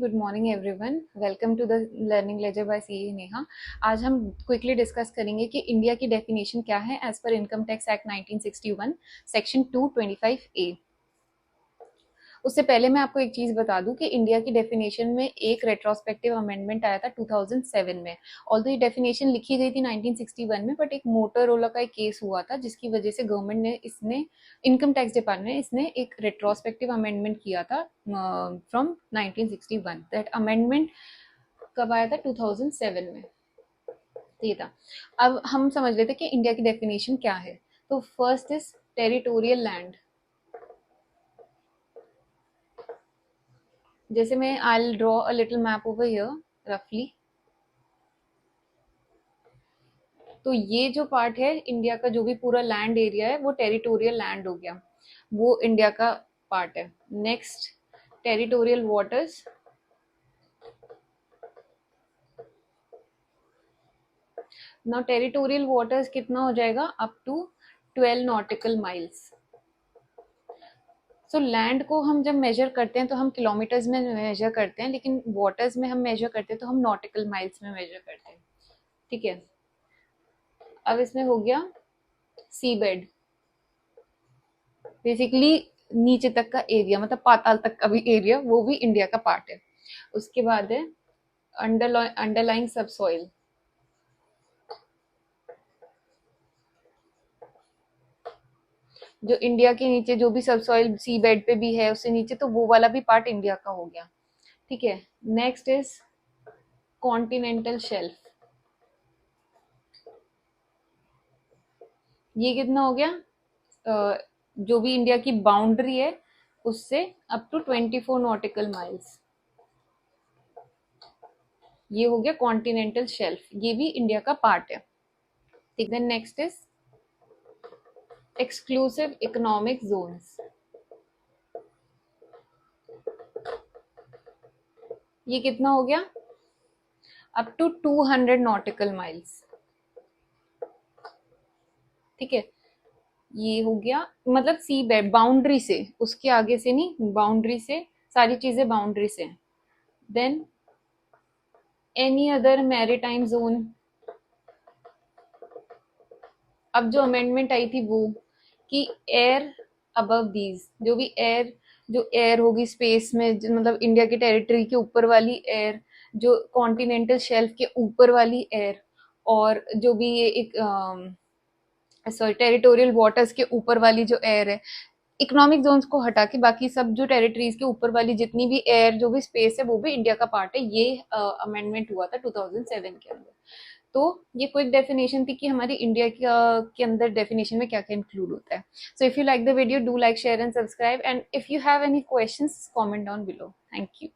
Good morning everyone, welcome to the learning ledger by CA Neha. आज हम quickly discuss करेंगे कि इंडिया की डेफिनेशन क्या है एज पर income tax act 1961 section 225 A. उससे पहले मैं आपको एक चीज बता दूं कि इंडिया की डेफिनेशन में एक रेट्रोस्पेक्टिव अमेंडमेंट आया था 2007 में। ऑल्दो ये डेफिनेशन लिखी गई थी 1961 में, बट एक मोटरोला का एक केस हुआ था जिसकी वजह से गवर्नमेंट ने इसने इनकम टैक्स डिपार्टमेंट ने इसने एक रेट्रोस्पेक्टिव अमेंडमेंट किया था फ्रॉम 1961। दैट अमेंडमेंट कब आया था? 2007 में। तो ये था। अब हम समझ लेते कि इंडिया की डेफिनेशन क्या है। तो फर्स्ट इज टेरिटोरियल लैंड। जैसे मैं I draw a little map over here रफली। तो ये जो पार्ट है इंडिया का, जो भी पूरा लैंड एरिया है वो टेरिटोरियल लैंड हो गया, वो इंडिया का पार्ट है। Next, territorial waters. Now territorial waters कितना हो जाएगा? Up to 12 nautical miles. So land को हम जब मेजर करते हैं तो हम किलोमीटर्स में मेजर करते हैं, लेकिन वाटर्स में हम मेजर करते हैं तो हम नॉटिकल माइल्स में मेजर करते हैं। ठीक है। अब इसमें हो गया सी बेड, बेसिकली नीचे तक का एरिया, मतलब पाताल तक का भी एरिया, वो भी इंडिया का पार्ट है। उसके बाद है अंडरलाइंग सबसॉइल। जो इंडिया के नीचे जो भी सबसॉइल सी बेड पे भी है उससे नीचे, तो वो वाला भी पार्ट इंडिया का हो गया। ठीक है। Next is continental shelf. ये कितना हो गया? जो भी इंडिया की बाउंड्री है उससे अप टू 24 नॉटिकल माइल्स, ये हो गया कॉन्टिनेंटल शेल्फ, ये भी इंडिया का पार्ट है। ठीक है। Next is exclusive economic zones. ये कितना हो गया? Up to 200 nautical miles. ठीक है। ये हो गया, मतलब सी बेड बाउंड्री से, उसके आगे से नहीं, बाउंड्री से, सारी चीजें बाउंड्री से। Then any other maritime zone. अब जो अमेंडमेंट आई थी वो कि एयर अबव दीज, जो भी एयर, जो एयर होगी स्पेस में, मतलब इंडिया की टेरिटरी के ऊपर वाली एयर, जो कॉन्टिनेंटल शेल्फ के ऊपर वाली एयर, और जो भी ये एक सॉरी टेरिटोरियल वाटर्स के ऊपर वाली जो एयर है, इकोनॉमिक जोन्स को हटा के बाकी सब जो टेरिटरीज के ऊपर वाली जितनी भी एयर, जो भी स्पेस है, वो भी इंडिया का पार्ट है। ये अमेंडमेंट हुआ था 2007 के अंदर। तो ये क्विक डेफिनेशन थी कि हमारी इंडिया के अंदर डेफिनेशन में क्या क्या इंक्लूड होता है। So if you like the video, do like, share and subscribe, and if you have any questions, comment down below. Thank you.